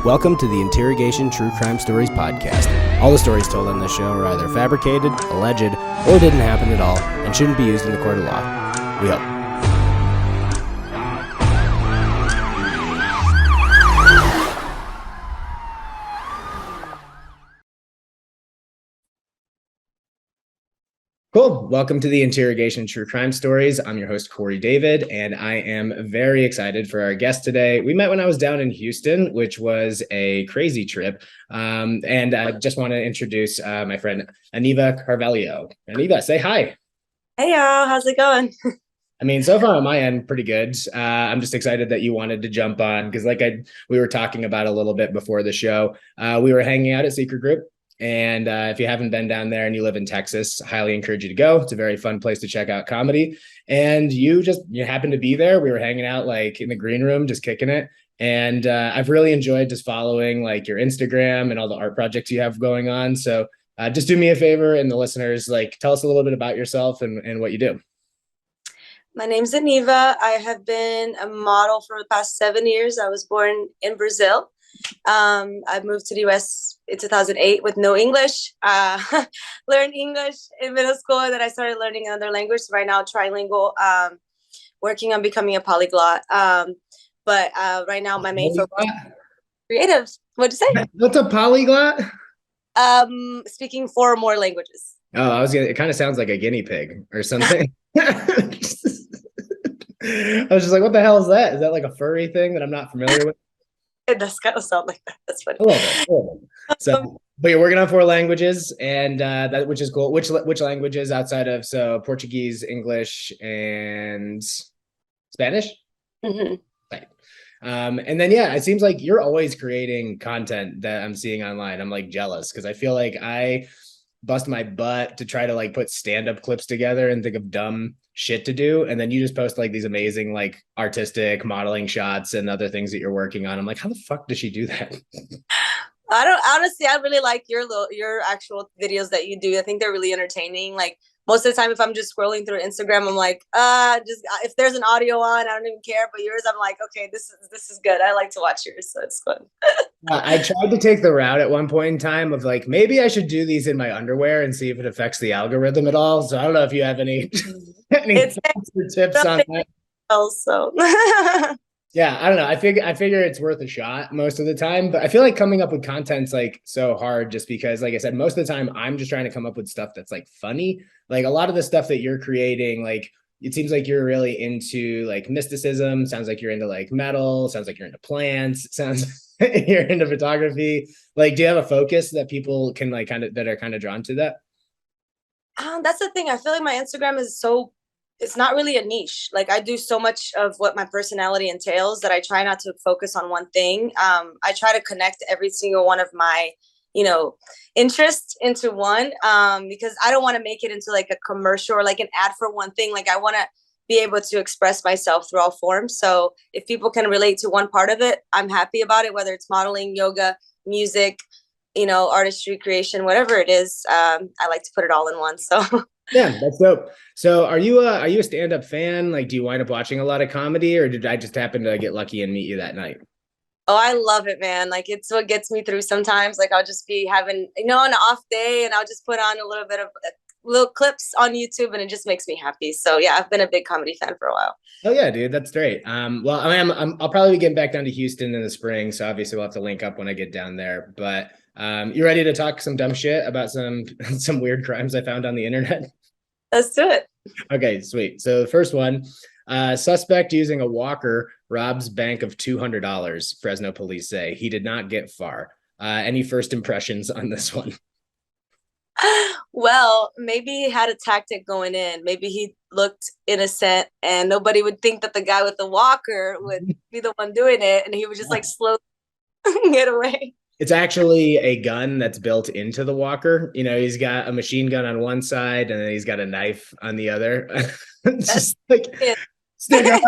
Welcome to the Interrogation True Crime Stories podcast. All the stories told on this show are either fabricated, alleged, or didn't happen at all and shouldn't be used in the court of law. We hope. Cool. Welcome to the Interrogation True Crime Stories. I'm your host, Corey David, and I am very excited for our guest today. We met when I was down in Houston, which was a crazy trip. And I just want to introduce my friend, Anniva Carvalho. Anniva, say hi. Hey, y'all. How's it going? I mean, so far on my end, pretty good. I'm just excited that you wanted to jump on because we were talking about a little bit before the show. We were hanging out at Secret Group. And if you haven't been down there and you live in Texas, I highly encourage you to go. It's a very fun place to check out comedy. And you happened to be there. We were hanging out like in the green room, just kicking it. And I've really enjoyed just following like your Instagram and all the art projects you have going on. So just do me a favor and the listeners, like tell us a little bit about yourself and what you do. My name's Anniva. I have been a model for the past 7 years. I was born in Brazil. I moved to the US in 2008 with no English. Learned English in middle school, and then I started learning another language. So right now, trilingual, working on becoming a polyglot. But right now, my main focus is creative. What'd you say? What's a polyglot? Speaking 4 or more languages. Oh, it kind of sounds like a guinea pig or something. I was just like, what the hell is that? Is that like a furry thing that I'm not familiar with? It does kind of sound like that. That's funny. A little bit. So, but you're working on 4 languages, and which is cool. Which languages outside of Portuguese, English, and Spanish? Mm-hmm. Right. And then it seems like you're always creating content that I'm seeing online. I'm like jealous because I feel like I bust my butt to try to like put stand-up clips together and think of dumb shit to do, and then you just post like these amazing like artistic modeling shots and other things that you're working on. I'm like, how the fuck does she do that? I really like your actual videos that you do. I think they're really entertaining. Like most of the time, if I'm just scrolling through Instagram, I'm like, just if there's an audio on, I don't even care. But yours, I'm like, okay, this is good. I like to watch yours, so it's fun. I tried to take the route at one point in time of like, maybe I should do these in my underwear and see if it affects the algorithm at all. So I don't know if you have any tips on that. Also. Yeah, I don't know. I figure it's worth a shot most of the time, but I feel like coming up with content's like so hard just because, like I said, most of the time I'm just trying to come up with stuff that's like funny. Like a lot of the stuff that you're creating, like it seems like you're really into like mysticism. Sounds like you're into like metal. Sounds like you're into plants. Sounds you're into photography. Like, do you have a focus that people can like that are kind of drawn to that? That's the thing. I feel like my Instagram is it's not really a niche. Like I do so much of what my personality entails that I try not to focus on one thing. I try to connect every single one of my, interests into one, because I don't want to make it into like a commercial or like an ad for one thing. Like I want to be able to express myself through all forms. So if people can relate to one part of it, I'm happy about it, whether it's modeling, yoga, music, artistry, creation, whatever it is. I like to put it all in one. So yeah, that's dope. So are you a stand-up fan? Like, do you wind up watching a lot of comedy, or did I just happen to get lucky and meet you that night? Oh, I love it, man. Like it's what gets me through sometimes. Like I'll just be having, an off day and I'll just put on a little bit of little clips on YouTube and it just makes me happy. So yeah, I've been a big comedy fan for a while. Oh yeah, dude, that's great. Well, I mean, I'll probably be getting back down to Houston in the spring, so obviously we'll have to link up when I get down there. But you ready to talk some dumb shit about some weird crimes I found on the internet? Let's do it. Okay, sweet. So the first one, suspect using a walker robs bank of $200. Fresno police say he did not get far. Any first impressions on this one? Well, maybe he had a tactic going in. Maybe he looked innocent and nobody would think that the guy with the walker would be the one doing it. And he would just like slowly get away. It's actually a gun that's built into the walker. He's got a machine gun on one side and then he's got a knife on the other. It's just like, stick up.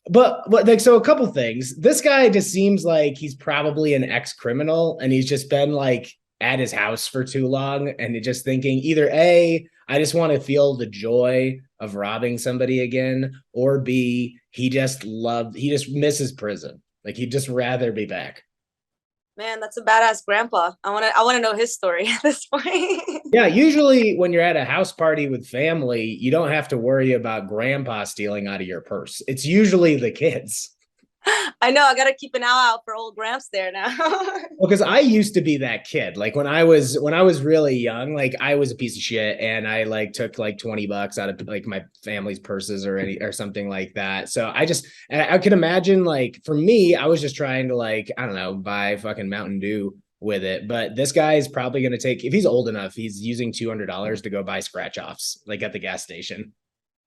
But like, so a couple things. This guy just seems like he's probably an ex-criminal and he's just been like at his house for too long and just thinking either A, I just want to feel the joy of robbing somebody again, or B, he just misses prison. Like he'd just rather be back. Man, that's a badass grandpa. I wanna know his story at this point. Yeah, usually when you're at a house party with family, you don't have to worry about grandpa stealing out of your purse. It's usually the kids. I know, I gotta keep an eye out for old Gramps there now. Well, because I used to be that kid. Like when I was really young, like I was a piece of shit and I like took like $20 out of like my family's purses or something like that. So I could imagine like for me, I was just trying to like, I don't know, buy fucking Mountain Dew with it. But this guy is probably gonna take if he's old enough, he's using $200 to go buy scratch offs, like at the gas station.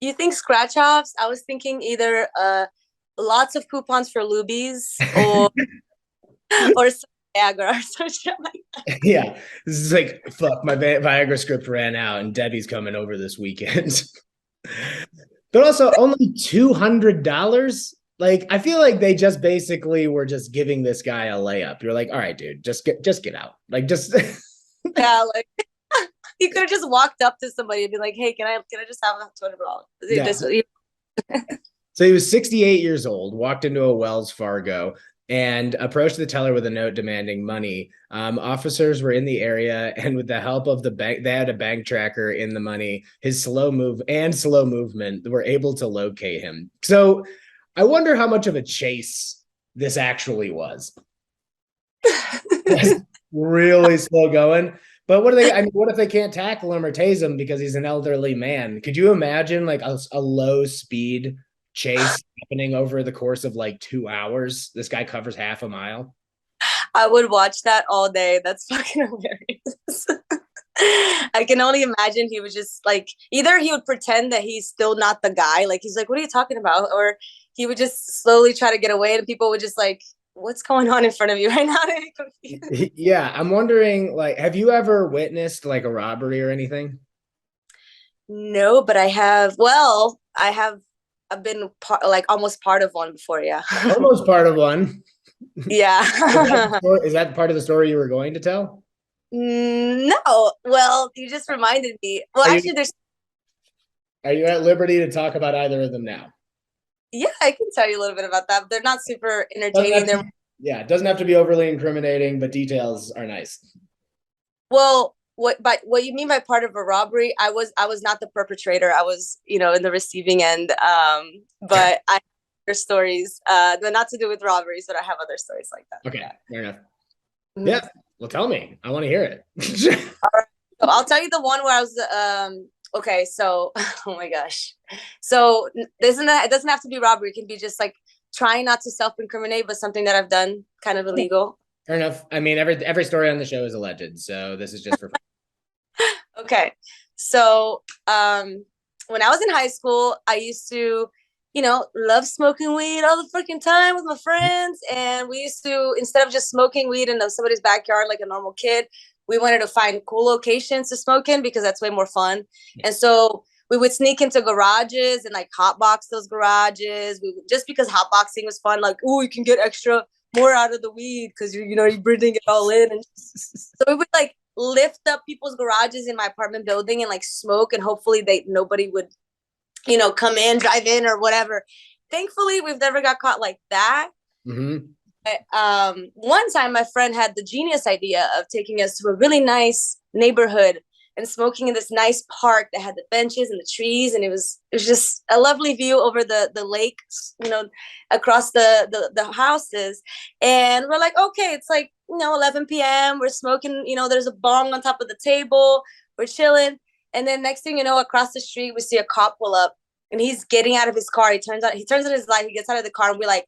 You think scratch offs? I was thinking either lots of coupons for Lubies or some Viagra or some shit like that. Yeah. This is like fuck, my Viagra script ran out and Debbie's coming over this weekend. But also only $200. Like I feel like they just basically were just giving this guy a layup. You're like, all right, dude, just get out. Like just Yeah, like you could have just walked up to somebody and be like, "Hey, can I just have $200?" yeah. So he was 68 years old, walked into a Wells Fargo and approached the teller with a note demanding money. Officers were in the area, and with the help of the bank, they had a bank tracker in the money. His slow movement were able to locate him. So I wonder how much of a chase this actually was. Really slow going. But what are they? I mean, what if they can't tackle him or tase him because he's an elderly man? Could you imagine like a low speed chase happening over the course of like 2 hours? This guy covers half a mile. I would watch that all day. That's fucking hilarious. I can only imagine he was just like either he would pretend that he's still not the guy, like he's like, "What are you talking about?" Or he would just slowly try to get away, and people would just like, "What's going on in front of you right now?" Yeah, I'm wondering, like, have you ever witnessed like a robbery or anything? No, but I have. Well, I have. I've been like almost part of one before. Yeah. Almost part of one. Yeah. Is that part of the story you were going to tell? No. Well, you just reminded me. Well, Are you actually, there's. are you at liberty to talk about either of them now? Yeah, I can tell you a little bit about that. But they're not super Doesn't entertaining. have They're to, yeah, it doesn't have to be overly incriminating, but details are nice. well. What you mean by part of a robbery? I was not the perpetrator. I was in the receiving end. But I have other stories. They're not to do with robberies, but I have other stories like that. Okay, Yeah. fair enough. Mhm. Yeah, well, tell me. I want to hear it. So I'll tell you the one where I was okay, so oh my gosh. So isn't that it doesn't have to be robbery, it can be just like trying not to self-incriminate, but something that I've done kind of illegal. Fair enough. I mean, every story on the show is alleged, so this is just for fun. Okay. So when I was in high school, I used to, love smoking weed all the freaking time with my friends. And we used to, instead of just smoking weed in somebody's backyard like a normal kid, we wanted to find cool locations to smoke in because that's way more fun. And so we would sneak into garages and like hotbox those garages. Just because hotboxing was fun, like, oh, you can get extra more out of the weed because you're breathing it all in. And so we would like lift up people's garages in my apartment building and like smoke, and hopefully nobody would come in, drive in, or whatever. Thankfully, we've never got caught like that. Mm-hmm. But, one time, my friend had the genius idea of taking us to a really nice neighborhood and smoking in this nice park that had the benches and the trees, and it was just a lovely view over the lake, across the houses. And we're like, okay, it's like 11 p.m. We're smoking. There's a bong on top of the table. We're chilling, and then next thing you know, across the street, we see a cop pull up, and he's getting out of his car. He turns on his light. He gets out of the car, and we're like,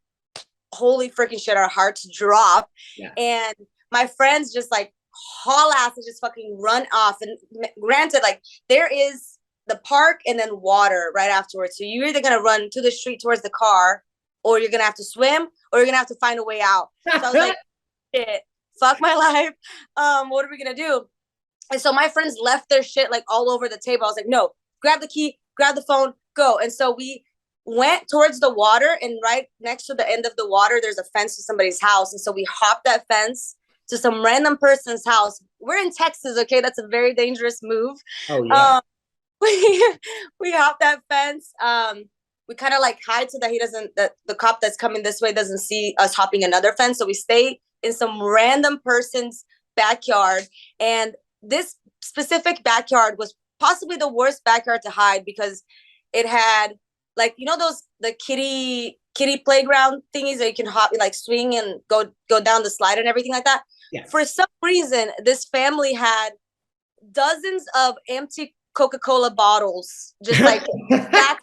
holy freaking shit, our hearts drop. Yeah. And my friends just like haul ass and just fucking run off. And granted, like there is the park and then water right afterwards. So you're either gonna run to the street towards the car, or you're gonna have to swim, or you're gonna have to find a way out. So I was like, shit, fuck my life. What are we gonna do? And so my friends left their shit like all over the table. I was like, no, grab the key, grab the phone, go. And so we went towards the water, and right next to the end of the water, there's a fence to somebody's house. And so we hopped that fence to some random person's house. We're in Texas, okay? That's a very dangerous move. Oh yeah. We hopped that fence. We kind of like hide so that the cop that's coming this way doesn't see us hopping another fence. So we stay in some random person's backyard. And this specific backyard was possibly the worst backyard to hide because it had like, you know, those the kiddie playground thingies that you can hop, like swing and go down the slide and everything like that. Yeah. For some reason, this family had dozens of empty Coca-Cola bottles just like back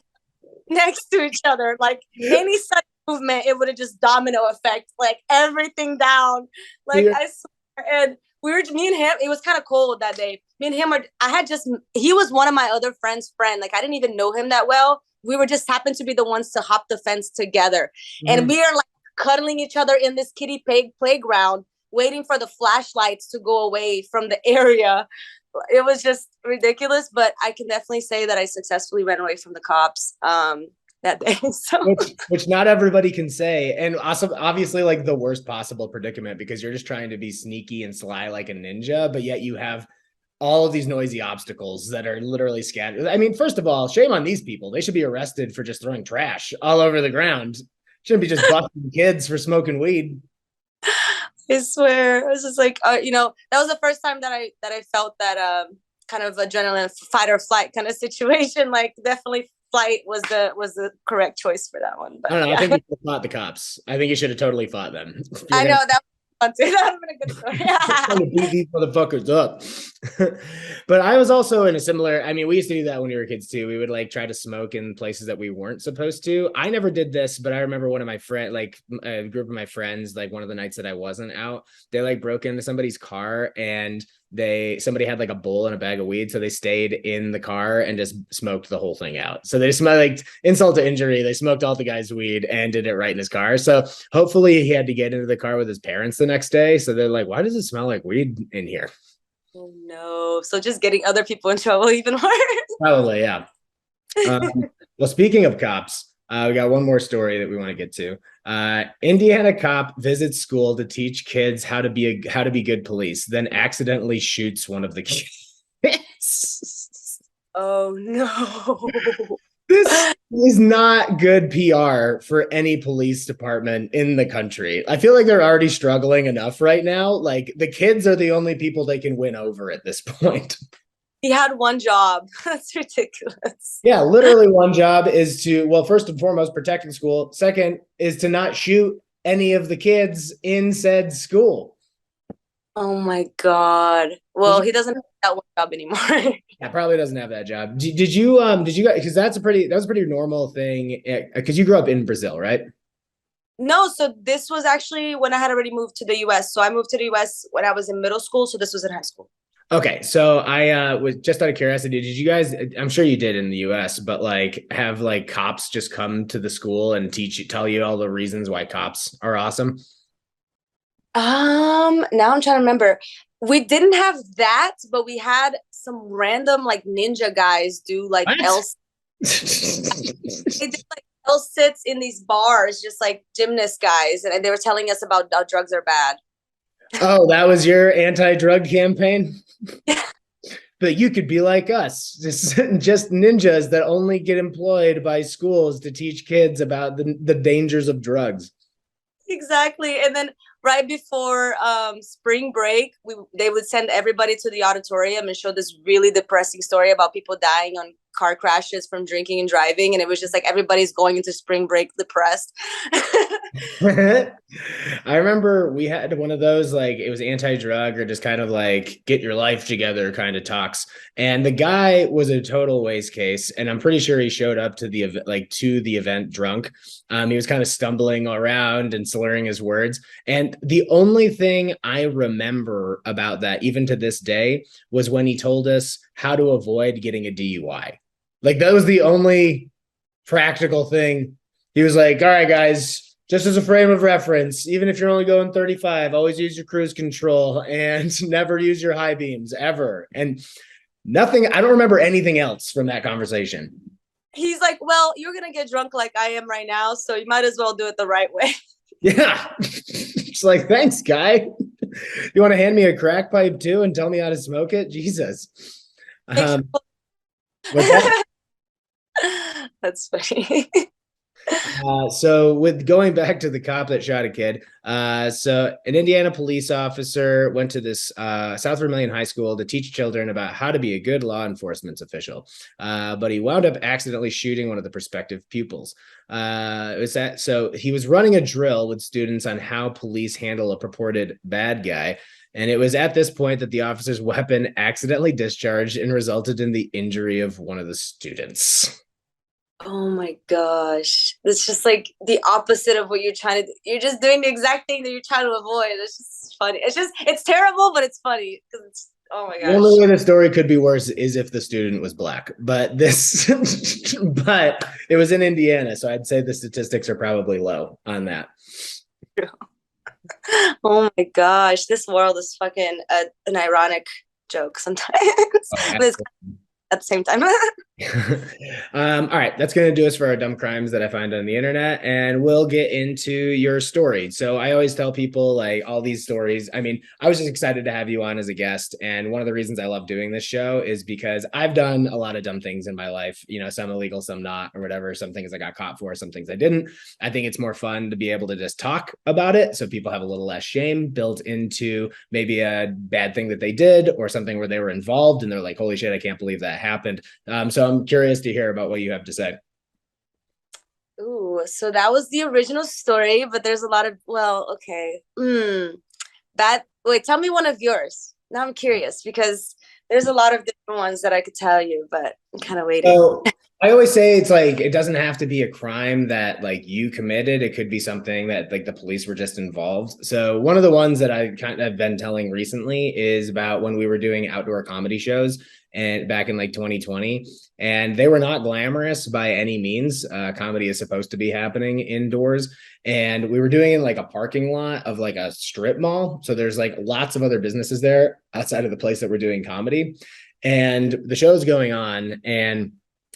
next to each other. Like any such movement, it would have just domino effect, like everything down. Like Yeah. I swear. And we were, me and him, it was kind of cold that day. Me and him are, he was one of my other friends' friend. Like I didn't even know him that well. We were just happened to be the ones to hop the fence together. Mm-hmm. And we are like cuddling each other in this kiddie playground, waiting for the flashlights to go away from the area. It was just ridiculous, but I can definitely say that I successfully ran away from the cops that day. So. Which not everybody can say. And also, obviously, like the worst possible predicament because you're just trying to be sneaky and sly like a ninja, but yet you have all of these noisy obstacles that are literally scattered. I mean, first of all, shame on these people. They should be arrested for just throwing trash all over the ground. Shouldn't be just busting kids for smoking weed. I swear, I was just like, you know, that was the first time that I felt that kind of adrenaline fight or flight kind of situation. Like, definitely, flight was the correct choice for that one. But, I don't know. yeah. I think you should have fought the cops. I think you should have totally fought them. I know that. That would have been a good story. Trying to beat these motherfuckers up. But I was also in a similar, I mean, we used to do that when we were kids too. We would like try to smoke in places that we weren't supposed to. I never did this, but I remember one of my friends, like a group of my friends, like one of the nights that I wasn't out, they like broke into somebody's car and somebody had like a bowl and a bag of weed, so they stayed in the car and just smoked the whole thing out. So they smelled like insult to injury. They smoked all the guy's weed and did it right in his car. So hopefully he had to get into the car with his parents the next day. So they're like, why does it smell like weed in here? Oh no. So just getting other people in trouble even worse. Probably, yeah. Well, speaking of cops, we got one more story that we want to get to. Indiana cop visits school to teach kids how to be good police, then accidentally shoots one of the kids. Oh no. This is not good PR for any police department in the country. I feel like they're already struggling enough right now. Like the kids are the only people they can win over at this point. He had one job. That's ridiculous. Yeah, literally one job is to, well, first and foremost, protecting school. Second is to not shoot any of the kids in said school. Oh my God. Well, he doesn't have that one job anymore. Yeah, probably doesn't have that job. Did you guys, because that was a pretty normal thing, because you grew up in Brazil, right? No, so this was actually when I had already moved to the US. So I moved to the US when I was in middle school. So this was in high school. Okay, so I was just out of curiosity, did you guys, I'm sure you did in the US, but like have like cops just come to the school and tell you all the reasons why cops are awesome? Now I'm trying to remember. We didn't have that, but we had some random like ninja guys do like they did like L sits in these bars, just like gymnast guys, and they were telling us about how drugs are bad. Oh, that was your anti-drug campaign? But you could be like us, just ninjas that only get employed by schools to teach kids about the dangers of drugs. Exactly. And then right before spring break, they would send everybody to the auditorium and show this really depressing story about people dying on car crashes from drinking and driving. And it was just like everybody's going into spring break depressed. I remember we had one of those, like it was anti-drug or just kind of like get your life together kind of talks. And the guy was a total waste case. And I'm pretty sure he showed up to the event drunk. He was kind of stumbling around and slurring his words. And the only thing I remember about that, even to this day, was when he told us how to avoid getting a DUI. Like that was the only practical thing. He was like, all right, guys, just as a frame of reference, even if you're only going 35, always use your cruise control and never use your high beams ever. And nothing, I don't remember anything else from that conversation. He's like, well, you're going to get drunk like I am right now, so you might as well do it the right way. Yeah. It's like, thanks, guy. You want to hand me a crack pipe too and tell me how to smoke it? Jesus. That's funny. So with going back to the cop that shot a kid, so an Indiana police officer went to this South Vermilion High School to teach children about how to be a good law enforcement official. But he wound up accidentally shooting one of the prospective pupils. It was that so he was running a drill with students on how police handle a purported bad guy. And it was at this point that the officer's weapon accidentally discharged and resulted in the injury of one of the students. Oh my gosh. It's just like the opposite of what you're trying to do. You're just doing the exact thing that you're trying to avoid. It's just funny. It's terrible, but it's funny because it's, oh my The gosh. only way the story could be worse is if the student was black, but this, but it was in Indiana, so I'd say the statistics are probably low on that. Oh my gosh. This world is fucking an ironic joke sometimes. Oh, But it's at the same time. All right, that's going to do us for our dumb crimes that I find on the internet, and we'll get into your story. So I always tell people like all these stories. I mean, I was just excited to have you on as a guest, and one of the reasons I love doing this show is because I've done a lot of dumb things in my life. You know, some illegal, some not, or whatever. Some things I got caught for, some things I didn't. I think it's more fun to be able to just talk about it, so people have a little less shame built into maybe a bad thing that they did or something where they were involved, and they're like, "Holy shit, I can't believe that happened." So I'm curious to hear about what you have to say. Ooh, so that was the original story, but there's a lot of, well, okay. That, wait, tell me one of yours. Now I'm curious because there's a lot of different ones that I could tell you, but I'm kind of waiting. So I always say it's like it doesn't have to be a crime that like you committed. It could be something that like the police were just involved. So one of the ones that I kind of been telling recently is about when we were doing outdoor comedy shows and back in like 2020, and they were not glamorous by any means. Comedy is supposed to be happening indoors, and we were doing it in like a parking lot of like a strip mall. So there's like lots of other businesses there outside of the place that we're doing comedy, and the show's going on, and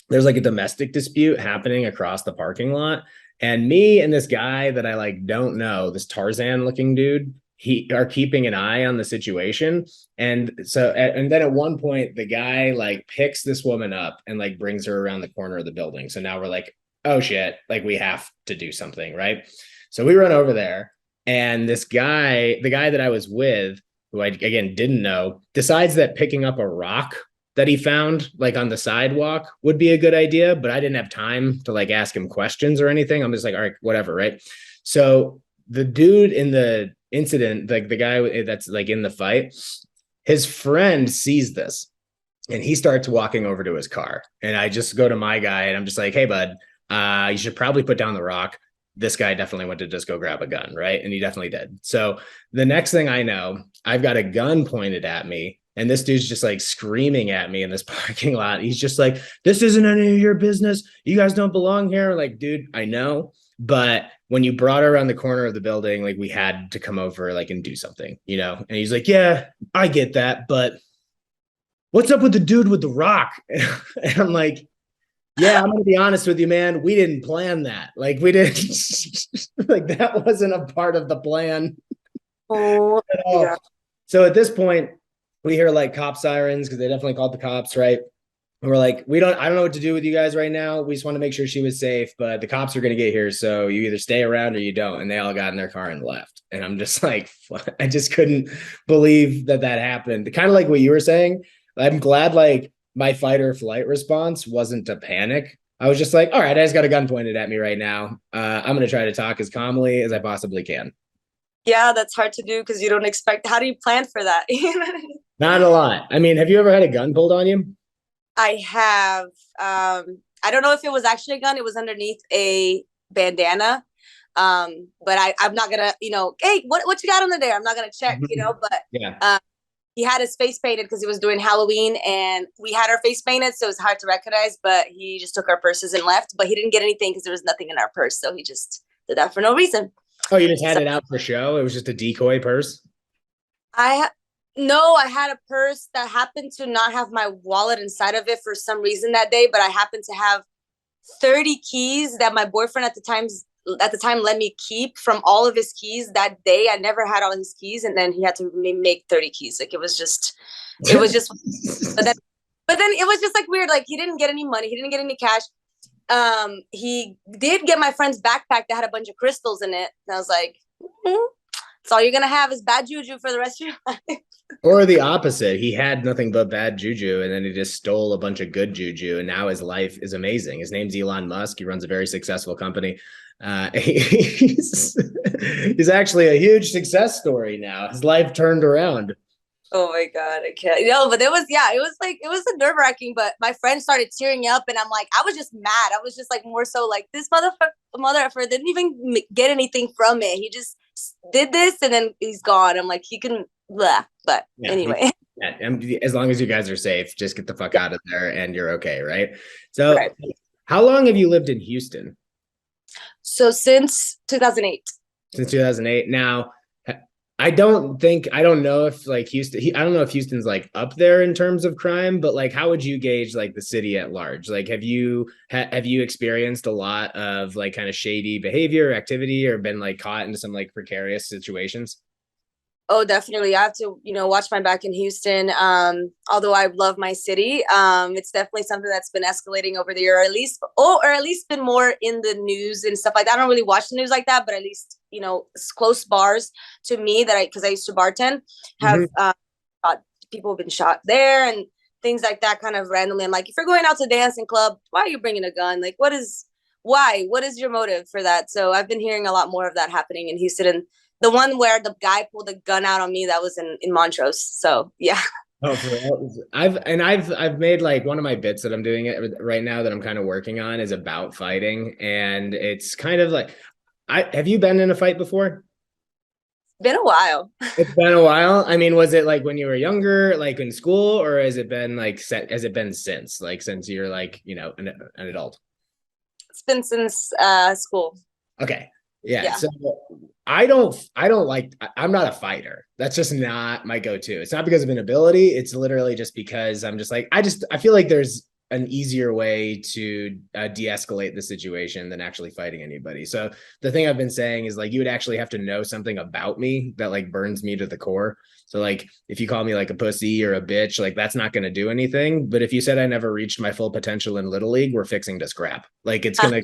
there's like a domestic dispute happening across the parking lot, and me and this guy that I like don't know, this Tarzan looking dude, he are keeping an eye on the situation. And so and then at one point the guy like picks this woman up and like brings her around the corner of the building. So now we're like, oh shit, like we have to do something, right? So we run over there, and this guy, the guy that I was with, who I again didn't know, decides that picking up a rock that he found like on the sidewalk would be a good idea, but I didn't have time to like ask him questions or anything. I'm just like, all right, whatever, right? So the dude in the incident, like the guy that's like in the fight, his friend sees this and he starts walking over to his car. And I just go to my guy and I'm just like, hey, bud, you should probably put down the rock. This guy definitely went to just go grab a gun, right? And he definitely did. So the next thing I know, I've got a gun pointed at me, and this dude's just like screaming at me in this parking lot. He's just like, this isn't any of your business. You guys don't belong here. Like, dude, I know. But when you brought her around the corner of the building, like we had to come over like and do something, you know? And he's like, yeah, I get that. But what's up with the dude with the rock? And I'm like, yeah, I'm gonna be honest with you, man. We didn't plan that. Like we didn't like that wasn't a part of the plan Oh at my all. god. So at this point, we hear like cop sirens because they definitely called the cops, right? And we're like, I don't know what to do with you guys right now. We just want to make sure she was safe, but the cops are gonna get here. So you either stay around or you don't. And they all got in their car and left. And I'm just like, I just couldn't believe that that happened. Kind of like what you were saying. I'm glad like my fight or flight response wasn't to panic. I was just like, all right, I just got a gun pointed at me right now. I'm going to try to talk as calmly as I possibly can. Yeah, that's hard to do because you don't expect. How do you plan for that? Not a lot. I mean, have you ever had a gun pulled on you? I have. I don't know if it was actually a gun. It was underneath a bandana. But I'm not gonna, hey, what you got under there? I'm not gonna check, But Yeah. he had his face painted because he was doing Halloween, and we had our face painted, so it was hard to recognize. But he just took our purses and left. But he didn't get anything because there was nothing in our purse, so he just did that for no reason. Oh, you just had So it out for show? It was just a decoy purse? I no, I had a purse that happened to not have my wallet inside of it for some reason that day, but I happened to have 30 keys that my boyfriend at the time let me keep from all of his keys that day. I never had all his keys, and then he had to make 30 keys. Like it was just but then it was just like weird. Like he didn't get any money, he didn't get any cash. He did get my friend's backpack that had a bunch of crystals in it. And I was like, mm-hmm. So all you're gonna have is bad juju for the rest of your life. Or the opposite. He had nothing but bad juju and then he just stole a bunch of good juju and now his life is amazing. His name's Elon Musk. He runs a very successful company. He's actually a huge success story now. His life turned around. Oh my God, I can't. But it was, yeah, it was like, it was a nerve wracking, but my friend started tearing up and I'm like, I was just mad. I was just like, more so like, this motherfucker didn't even get anything from it. He just did this and then he's gone. I'm like, he can, blah. But Yeah. anyway. Yeah. And as long as you guys are safe, just get the fuck out of there and you're okay, right? So, Right. how long have you lived in Houston? So since 2008. Since 2008. Now, I don't know if like Houston, I don't know if Houston's like up there in terms of crime, but like, how would you gauge like the city at large? Like, have you experienced a lot of like kind of shady behavior, or activity, or been like caught into some like precarious situations? Oh, definitely. I have to, watch my back in Houston. Although I love my city, it's definitely something that's been escalating over the year, or at least been more in the news and stuff like that. I don't really watch the news like that, but at least, close bars to me because I used to bartend, have people have been shot there and things like that kind of randomly. I'm like, if you're going out to dancing club, why are you bringing a gun? Like, why? What is your motive for that? So I've been hearing a lot more of that happening in Houston. And the one where the guy pulled a gun out on me, that was in Montrose. So yeah. Oh, for real? I've made like one of my bits that I'm doing it right now that I'm kind of working on is about fighting, and it's kind of like, have you been in a fight before? Been a while. It's been a while. I mean, was it like when you were younger, like in school, or has it been like has it been since you're like, an adult? It's been since school. Okay. Yeah. Yeah. So I don't like, I'm not a fighter. That's just not my go-to. It's not because of inability. It's literally just because I'm just like, I feel like there's an easier way to de-escalate the situation than actually fighting anybody. So the thing I've been saying is like, you would actually have to know something about me that like burns me to the core. So like, if you call me like a pussy or a bitch, like that's not going to do anything. But if you said I never reached my full potential in Little League, we're fixing to scrap. Like it's gonna,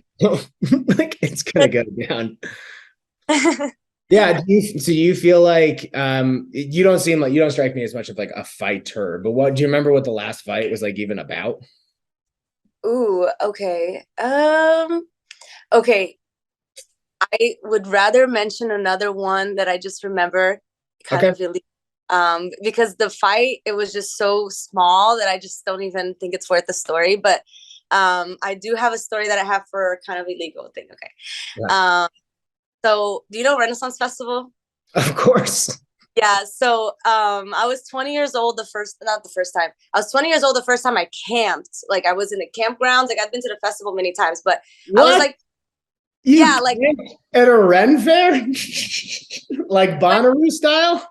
like it's gonna go down. Yeah. So you feel like you don't seem like, you don't strike me as much of like a fighter, but what do you remember what the last fight was like even about? Ooh, okay. Okay. I would rather mention another one that I just remember kind Okay. of really because the fight, it was just so small that I just don't even think it's worth the story. But I do have a story that I have for kind of illegal thing. Okay. Yeah. So do you know Renaissance Festival? Of course. Yeah, so I was 20 years old not the first time. I was 20 years old the first time I camped. Like I was in the campgrounds. Like I've been to the festival many times, but I was What? like, You yeah, like camped at a Ren fair? Like what? Bonnaroo style?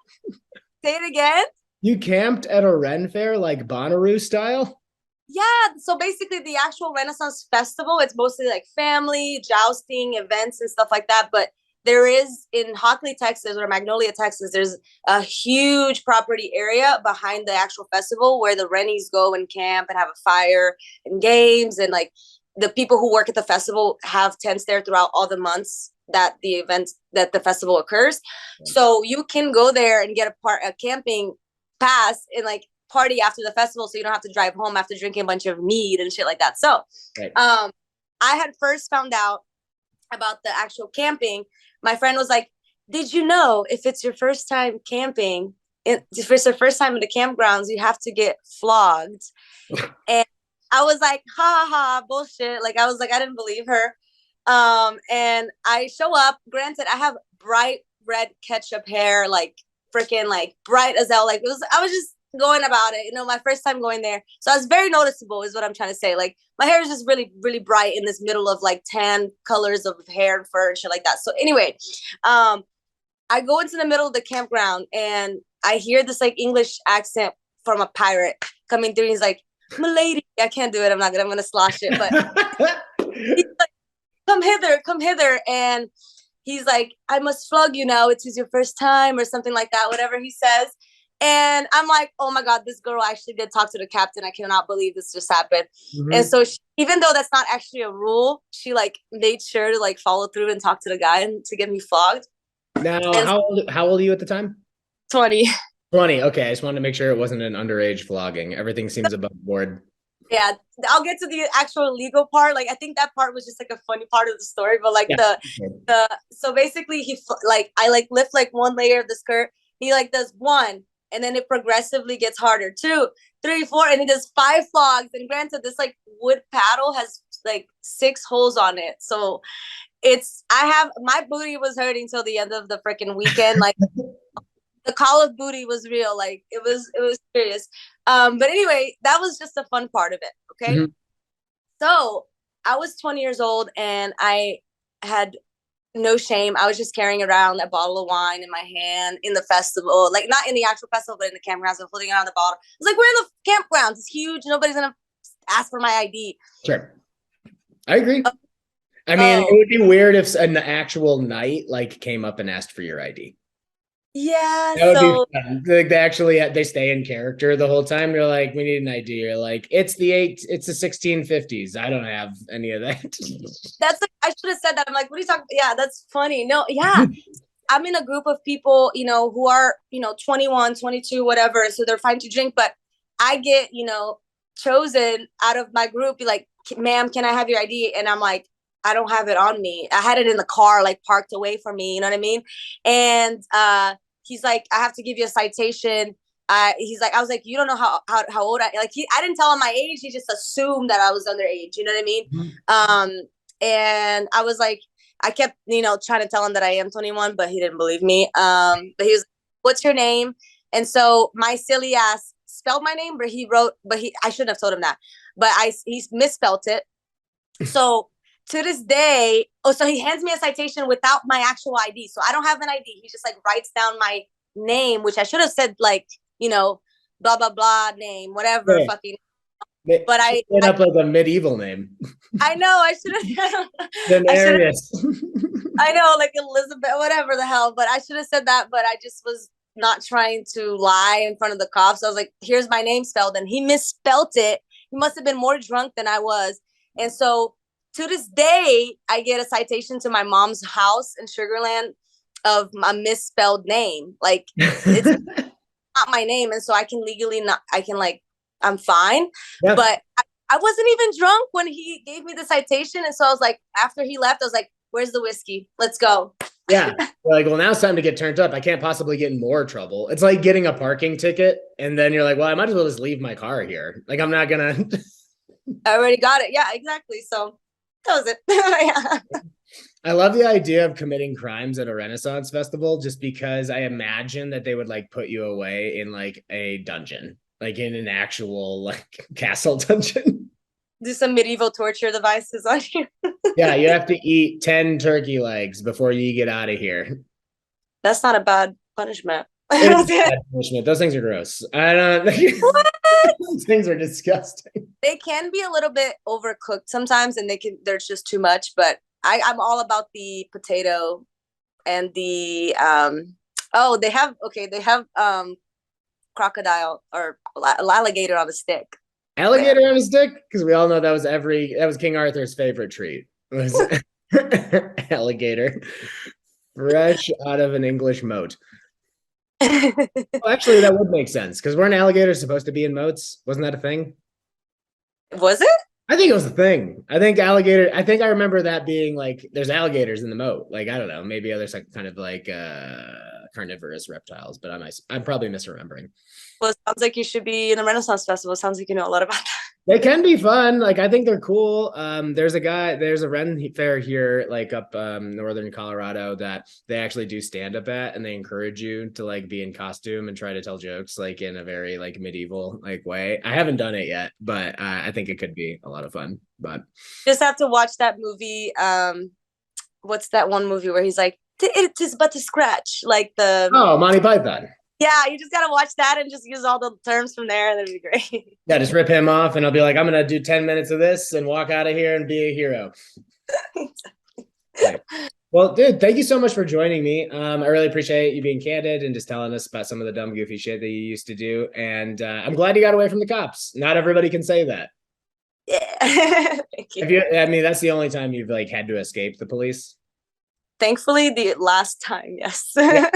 Say it again. You camped at a Ren fair like Bonnaroo style? Yeah, so basically the actual Renaissance Festival, it's mostly like family, jousting, events and stuff like that. But there is in Hockley, Texas, or Magnolia, Texas, there's a huge property area behind the actual festival where the Rennies go and camp and have a fire and games. And like the people who work at the festival have tents there throughout all the months that the festival occurs. So you can go there and get a camping pass and like party after the festival, so you don't have to drive home after drinking a bunch of mead and shit like that. So Right. I had first found out about the actual camping. My friend was like, did you know if it's your first time camping, if it's your first time in the campgrounds, you have to get flogged? And I was like, ha ha ha, bullshit. Like I was like, I didn't believe her. And I show up. Granted, I have bright red ketchup hair, like freaking like bright as hell. Like I was just going about it, my first time going there. So I was very noticeable is what I'm trying to say. Like my hair is just really, really bright in this middle of like tan colors of hair and fur and shit like that. So anyway, I go into the middle of the campground and I hear this like English accent from a pirate coming through. He's like, "Milady," I can't do it. I'm gonna slosh it, but he's like, come hither. And he's like, I must flog you now. It is your first time or something like that, whatever he says. And I'm like, oh my God, this girl actually did talk to the captain. I cannot believe this just happened. And Mm-hmm. so even though that's not actually a rule, she like made sure to like follow through and talk to the guy and to get me flogged. Now, And how old are you at the time? 20. 20. Okay, I just wanted to make sure it wasn't an underage flogging. Everything seems above board. Yeah, I'll get to the actual legal part. Like I think that part was just like a funny part of the story, but like Yeah. the so basically like I like lift like one layer of the skirt. He like does one, and then it progressively gets harder. Two, three, four, and he does five flogs. And granted, this like wood paddle has like 6 holes on it, so it's I have my booty was hurting till the end of the freaking weekend. Like the call of booty was real. Like it was serious. But anyway, that was just the fun part of it. Okay. Mhm. So I was 20 years old and I had no shame. I was just carrying around a bottle of wine in my hand in the festival, like not in the actual festival, but in the campgrounds. I'm holding around the bottle. I was like, we're in the campgrounds. It's huge. Nobody's gonna ask for my ID. Sure. I agree. I mean, it Oh, would be weird if an actual night like came up and asked for your ID. yeah. That would be So fun. Like they actually they stay in character the whole time. You're like, we need an ID. You're like, it's the 1650s. I don't have any of that. that's like, I should have said that. I'm like, what are you talking? Yeah, that's funny. No, yeah. I'm in a group of people, who are, 21, 22, whatever. So they're fine to drink, but I get, chosen out of my group, be like, ma'am, can I have your ID? And I'm like, I don't have it on me. I had it in the car, like parked away from me. You know what I mean? And he's like, I have to give you a citation. He's like, I was like, you don't know how old I didn't tell him my age. He just assumed that I was underage. You know what I mean? And I was like, I kept, trying to tell him that I am 21, but he didn't believe me. But he was, what's your name? And so my silly ass spelled my name, I shouldn't have told him that, but he misspelled it. So to this day, so he hands me a citation without my actual ID. So I don't have an ID. He just like writes down my name, which I should have said like, blah, blah, blah name, whatever Yeah. fucking, They but should set up like a medieval name. I know I should have, I should have, Denarius. I know, like Elizabeth, whatever the hell. But I should have said that, but I just was not trying to lie in front of the cops. I was like, here's my name spelled, and he misspelled it. He must have been more drunk than I was. And so to this day, I get a citation to my mom's house in Sugarland of a misspelled name. Like it's not my name. And so I can legally not, I can like, I'm fine. Yep. But I wasn't even drunk when he gave me the citation. And so I was like, after he left, I was like, where's the whiskey? Let's go. Yeah. You're like, well, now it's time to get turned up. I can't possibly get in more trouble. It's like getting a parking ticket, and then you're like, well, I might as well just leave my car here. Like, I'm not gonna. I already got it. Yeah, exactly. So that was it. Yeah. I love the idea of committing crimes at a Renaissance festival, just because I imagine that they would like put you away in like a dungeon, like in an actual like castle dungeon. Do some medieval torture devices on you. Yeah, you have to eat 10 turkey legs before you get out of here. That's not a bad punishment. It is bad punishment. Those things are gross. I don't. What? Those things are disgusting. They can be a little bit overcooked sometimes, and there's just too much. But I'm all about the potato and the oh they have crocodile or alligator on a stick there. Alligator on a stick, because we all know that was King Arthur's favorite treat. Was alligator, fresh out of an English moat. Well, actually, that would make sense because weren't alligators supposed to be in moats? Wasn't that a thing? Was it? I think it was a thing. I think alligator. I think I remember that being like, there's alligators in the moat. Like I don't know, maybe others like kind of like carnivorous reptiles, but I'm probably misremembering. Well, it sounds like you should be in the Renaissance Festival. It sounds like you know a lot about that. They can be fun. Like I think they're cool. There's a Ren fair here, like up northern Colorado, that they actually do stand up at, and they encourage you to like be in costume and try to tell jokes like in a very like medieval like way. I haven't done it yet, but I think it could be a lot of fun. But Just have to watch that movie. What's that one movie where he's like, "It is but a scratch," like the oh, Monty Python. yeah. You just gotta watch that and just use all the terms from there, and it'd be great. Yeah, just rip him off, and I'll be like, I'm gonna do 10 minutes of this and walk out of here and be a hero. Right. Well, dude, thank you so much for joining me. I really appreciate you being candid and just telling us about some of the dumb, goofy shit that you used to do. And I'm glad you got away from the cops. Not everybody can say that. Yeah. Thank you. Have you? I mean, that's the only time you've like had to escape the police. Thankfully, the last time, yes. Yeah,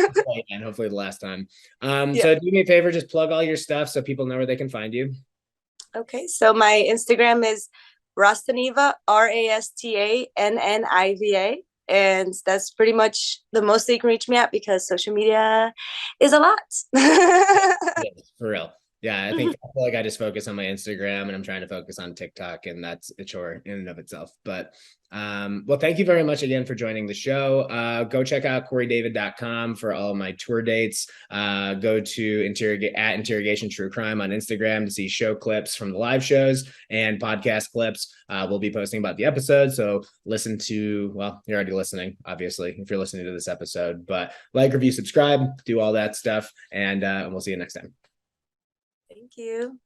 and hopefully the last time. Yeah. So do me a favor, just plug all your stuff so people know where they can find you. Okay. So my Instagram is Rastanniva, Rastanniva. And that's pretty much the most that you can reach me at because social media is a lot. Yeah, for real. Yeah, I feel like I just focus on my Instagram and I'm trying to focus on TikTok, and that's a chore in and of itself. But well, thank you very much again for joining the show. Go check out CoreyDavid.com for all of my tour dates. Go to Interrogation True Crime on Instagram to see show clips from the live shows and podcast clips. We'll be posting about the episode. So listen to, well, you're already listening, obviously, if you're listening to this episode, but like, review, subscribe, do all that stuff. And we'll see you next time. Thank you.